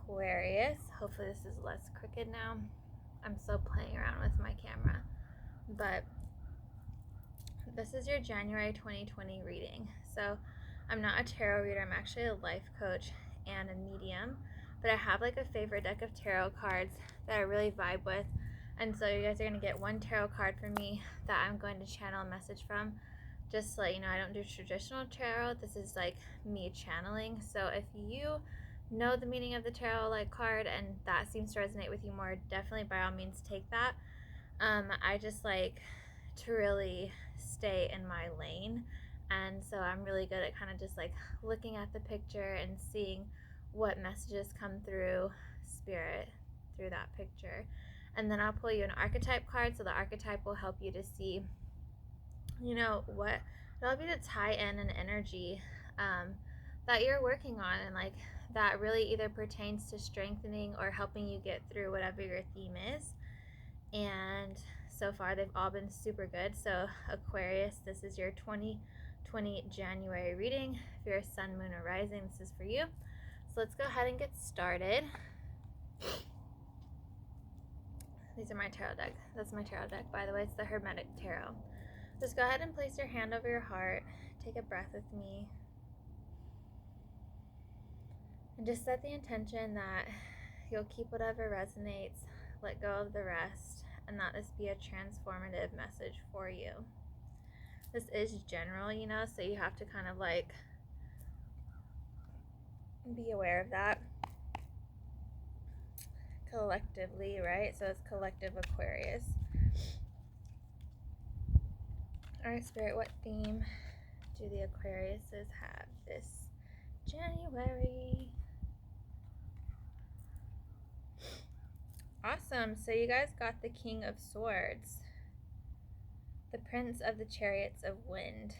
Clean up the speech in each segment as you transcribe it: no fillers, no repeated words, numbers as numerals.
Aquarius. Hopefully this is less crooked now. I'm still playing around with my camera. But this is your January 2020 reading. So I'm not a tarot reader. I'm actually a life coach and a medium. But I have like a favorite deck of tarot cards that I really vibe with. And so you guys are going to get one tarot card from me that I'm going to channel a message from. Just to let you know, I don't do traditional tarot. This is like me channeling. So if you know the meaning of the tarot like card and that seems to resonate with you more, definitely by all means take that. I just like to really stay in my lane, and so I'm really good at kind of just like looking at the picture and seeing what messages come through spirit through that picture. And then I'll pull you an archetype card, so the archetype will help you to see, what it'll help you to tie in an energy that you're working on, and like that really either pertains to strengthening or helping you get through whatever your theme is. And so far they've all been super good. So Aquarius, this is your 2020 January reading. If you're a sun, moon, or rising, this is for you. So let's go ahead and get started. These are my tarot deck. That's my tarot deck, by the way. It's the Hermetic Tarot. Just go ahead and place your hand over your heart. Take a breath with me. And just set the intention that you'll keep whatever resonates, let go of the rest, and that this be a transformative message for you. This is general, so you have to kind of like be aware of that collectively, right? So it's collective Aquarius. All right, Spirit, what theme do the Aquariuses have this January? Awesome. So you guys got the King of Swords, the Prince of the Chariots of Wind.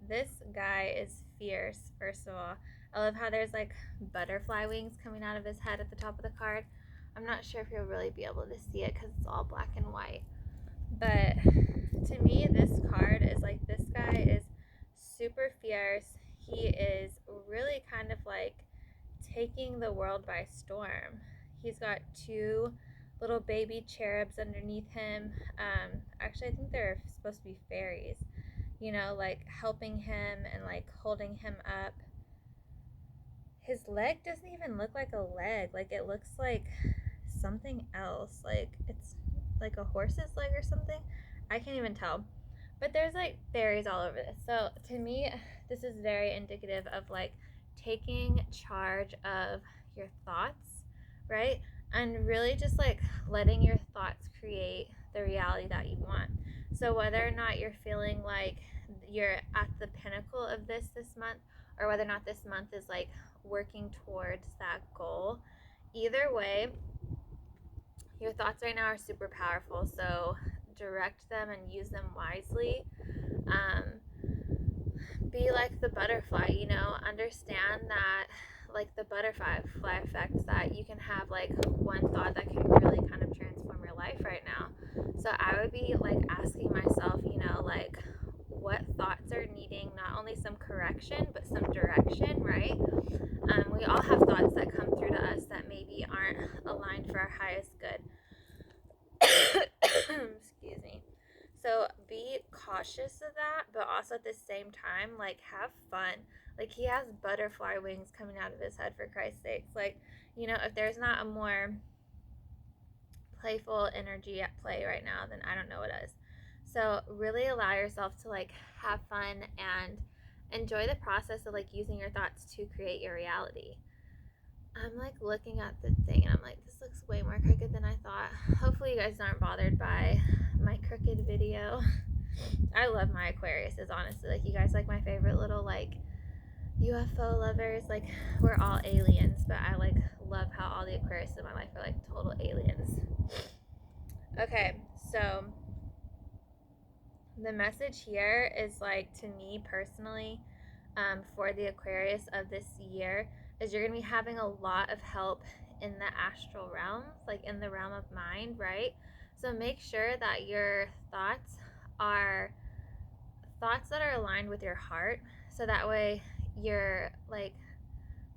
This guy is fierce, first of all. I love how there's like butterfly wings coming out of his head at the top of the card. I'm not sure if you'll really be able to see it because it's all black and white. But to me, this card is like, this guy is super fierce. He is really kind of like taking the world by storm. He's got two little baby cherubs underneath him. Actually, I think they're supposed to be fairies, like helping him and like holding him up. His leg doesn't even look like a leg. Like it looks like something else. Like it's like a horse's leg or something. I can't even tell. But there's like fairies all over this. So to me, this is very indicative of like taking charge of your thoughts, right? And really just like letting your thoughts create the reality that you want. So whether or not you're feeling like you're at the pinnacle of this month, or whether or not this month is like working towards that goal, either way, your thoughts right now are super powerful. So direct them and use them wisely. Be like the butterfly, understand that like the butterfly effect, that you can have like one thought that can really kind of transform your life right now. So I would be like asking myself, like what thoughts are needing not only some correction but some direction, right? We all have thoughts that come through to us that maybe aren't aligned for our highest good. Excuse me. So be cautious of that, but also at the same time, like have fun. Like he has butterfly wings coming out of his head, for Christ's sakes. Like, if there's not a more playful energy at play right now, then I don't know what is. So really allow yourself to like have fun and enjoy the process of like using your thoughts to create your reality. I'm like looking at the thing and I'm like, this looks way more crooked than I thought. Hopefully you guys aren't bothered by my crooked video. I love my Aquariuses, honestly. Like, you guys like my favorite little like UFO lovers. Like, we're all aliens, but I like love how all the Aquariuses in my life are like total aliens. Okay, so the message here is like, to me personally, for the Aquarius of this year, is you're going to be having a lot of help in the astral realms, like in the realm of mind, right? So make sure that your thoughts are thoughts that are aligned with your heart, so that way you're like,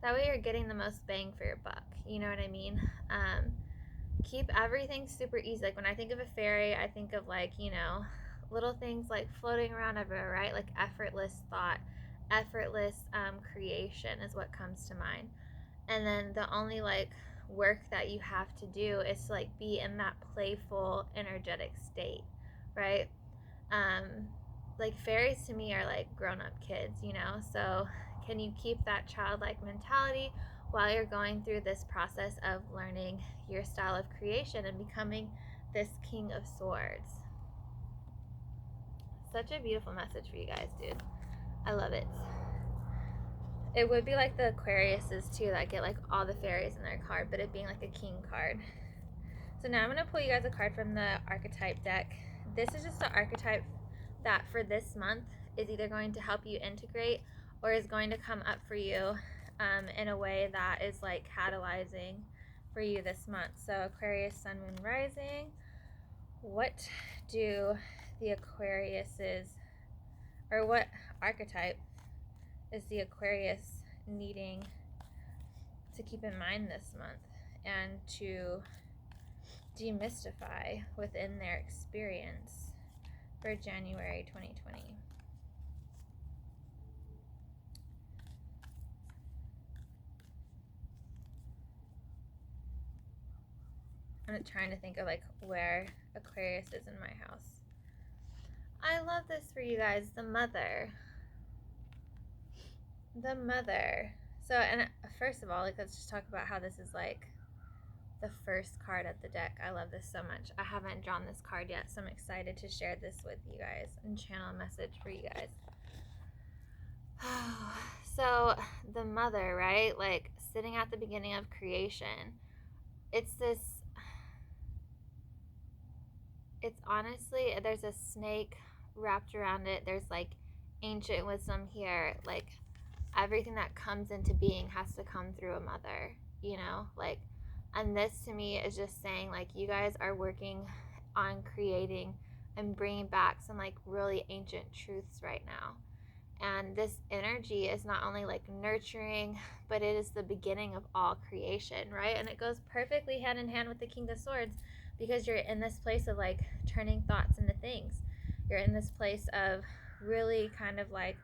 That way you're getting the most bang for your buck. You know what I mean? Keep everything super easy. Like when I think of a fairy, I think of like, you know, little things like floating around everywhere, right? Like effortless thought, effortless creation is what comes to mind. And then the only like work that you have to do is to like be in that playful, energetic state, right? Um, like fairies to me are like grown-up kids, you know? So can you keep that childlike mentality while you're going through this process of learning your style of creation and becoming this King of Swords? Such a beautiful message for you guys, dude. I love it. It would be like the Aquariuses too that get like all the fairies in their card, but it being like a king card. So now I'm going to pull you guys a card from the archetype deck. This is just an archetype that for this month is either going to help you integrate or is going to come up for you in a way that is like catalyzing for you this month. So Aquarius, Sun, Moon, Rising. What do the Aquariuses, or what archetype is the Aquarius needing to keep in mind this month and to demystify within their experience for January 2020? I'm trying to think of like where Aquarius is in my house. I love this for you guys. The mother. The mother. So, and first of all, like, let's just talk about how this is like the first card of the deck. I love this so much. I haven't drawn this card yet, so I'm excited to share this with you guys and channel a message for you guys. So, the mother, right? Like, sitting at the beginning of creation. It's this, it's honestly, there's a snake wrapped around it. There's like ancient wisdom here. Like, everything that comes into being has to come through a mother, you know? Like, and this to me is just saying, like, you guys are working on creating and bringing back some like really ancient truths right now. And this energy is not only like nurturing, but it is the beginning of all creation, right? And it goes perfectly hand in hand with the King of Swords, because you're in this place of like turning thoughts into things. You're in this place of really kind of like,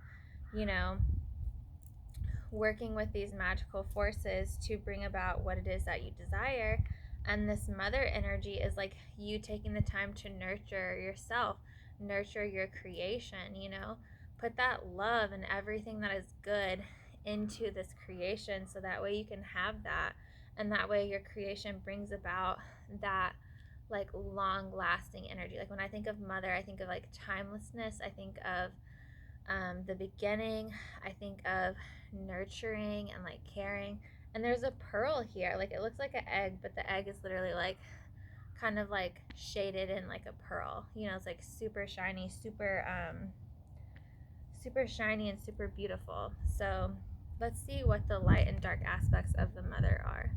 you know, working with these magical forces to bring about what it is that you desire. And this mother energy is like you taking the time to nurture yourself, nurture your creation, you know, put that love and everything that is good into this creation, so that way you can have that, and that way your creation brings about that like long lasting energy. Like when I think of mother, I think of like timelessness, I think of the beginning, I think of nurturing and like caring. And there's a pearl here, like it looks like an egg, but the egg is literally like kind of like shaded in like a pearl, you know. It's like super shiny, super shiny and super beautiful. So let's see what the light and dark aspects of the mother are.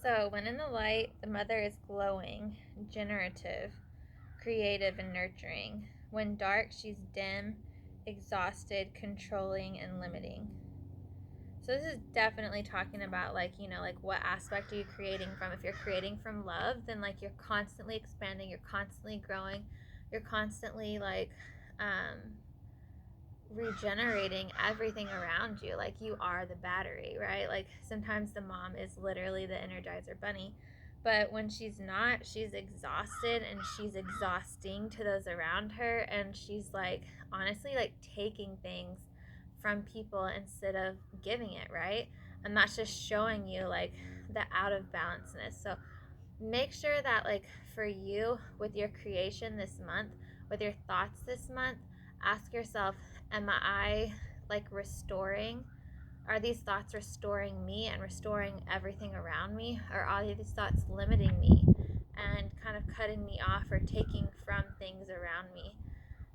So when in the light, the mother is glowing, generative, creative, and nurturing. When dark, she's dim, exhausted, controlling, and limiting. So this is definitely talking about like, you know, like what aspect are you creating from? If you're creating from love, then like you're constantly expanding, you're constantly growing, you're constantly like regenerating everything around you. Like you are the battery, right? Like sometimes the mom is literally the Energizer Bunny, but when she's not, she's exhausted and she's exhausting to those around her, and she's like honestly like taking things from people instead of giving it, right? And that's just showing you like the out of balanceness. So make sure that like for you with your creation this month, with your thoughts this month, ask yourself, am I like restoring, are these thoughts restoring me and restoring everything around me, or are these thoughts limiting me and kind of cutting me off or taking from things around me?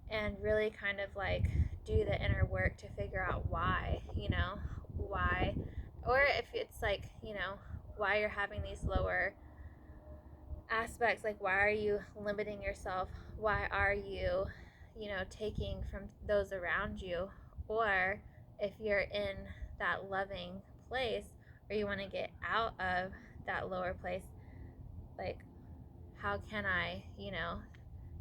And really kind of like do the inner work to figure out why, you know, why, or if it's like, you know, why you're having these lower aspects, like why are you limiting yourself, why are you, you know, taking from those around you, or if you're in that loving place or you want to get out of that lower place, like how can I, you know,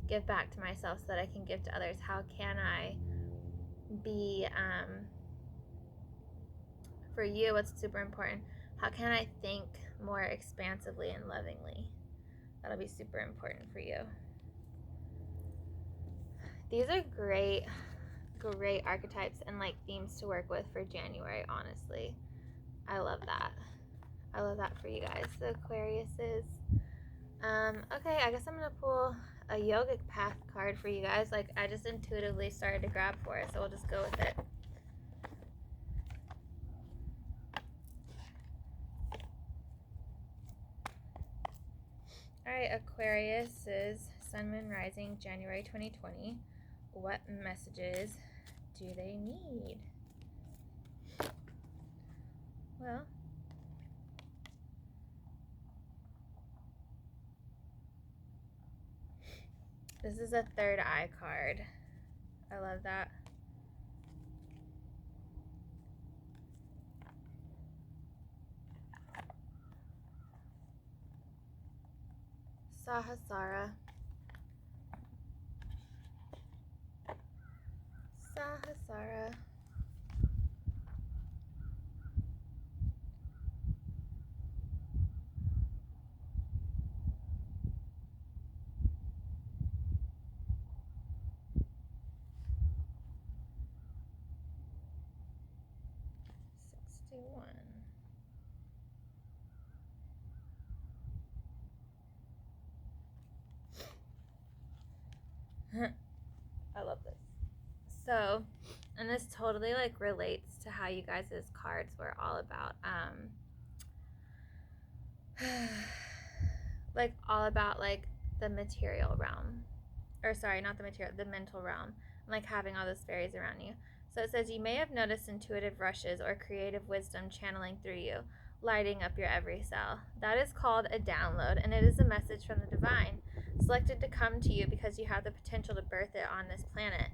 give back to myself so that I can give to others? How can I be, for you, what's super important, how can I think more expansively and lovingly? That'll be super important for you. These are great archetypes and like themes to work with for January, honestly. I love that. I love that for you guys, the Aquariuses. Okay, I guess I'm gonna pull a yogic path card for you guys. Like I just intuitively started to grab for it, so we'll just go with it. Alright, Aquarius is Sun, Moon, Rising, January 2020. What messages do they need? Well, this is a third eye card. I love that. Sahasrara. Sahasrara. I love this. So, and this totally like relates to how you guys' cards were all about like all about like the material realm, or sorry, not the material, the mental realm, and like having all those fairies around you. So it says you may have noticed intuitive rushes or creative wisdom channeling through you, lighting up your every cell. That is called a download, and it is a message from the divine, selected to come to you because you have the potential to birth it on this planet.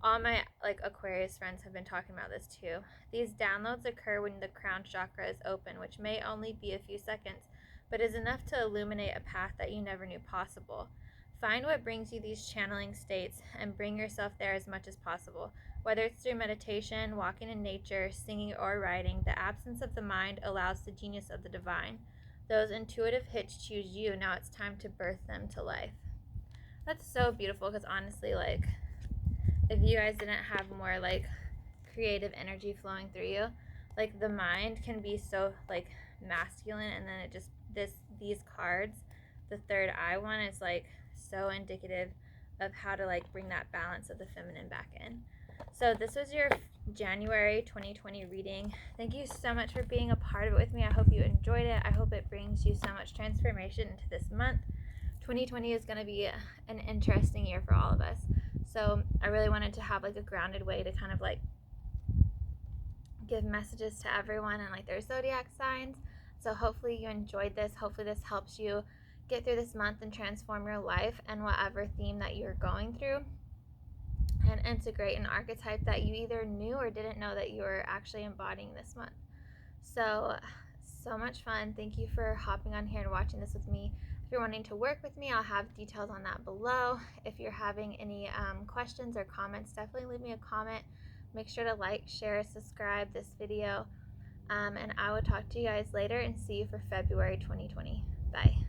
All my like Aquarius friends have been talking about this too. These downloads occur when the crown chakra is open, which may only be a few seconds, but is enough to illuminate a path that you never knew possible. Find what brings you these channeling states and bring yourself there as much as possible. Whether it's through meditation, walking in nature, singing, or writing, the absence of the mind allows the genius of the divine. Those intuitive hits choose you. Now it's time to birth them to life. That's so beautiful, because honestly, like, if you guys didn't have more like creative energy flowing through you, like the mind can be so like masculine, and then it just these cards, the third eye one is like so indicative of how to like bring that balance of the feminine back in. So this was your January 2020 reading. Thank you so much for being a part of it with me. I hope you enjoyed it. I hope it brings you so much transformation into this month. 2020 is going to be an interesting year for all of us. So I really wanted to have like a grounded way to kind of like give messages to everyone and like their zodiac signs. So hopefully you enjoyed this. Hopefully this helps you get through this month and transform your life and whatever theme that you're going through, and integrate an archetype that you either knew or didn't know that you were actually embodying this month. So much fun. Thank you for hopping on here and watching this with me. If you're wanting to work with me, I'll have details on that below. If you're having any questions or comments, definitely leave me a comment. Make sure to like, share, subscribe this video. And I will talk to you guys later and see you for February 2020. Bye.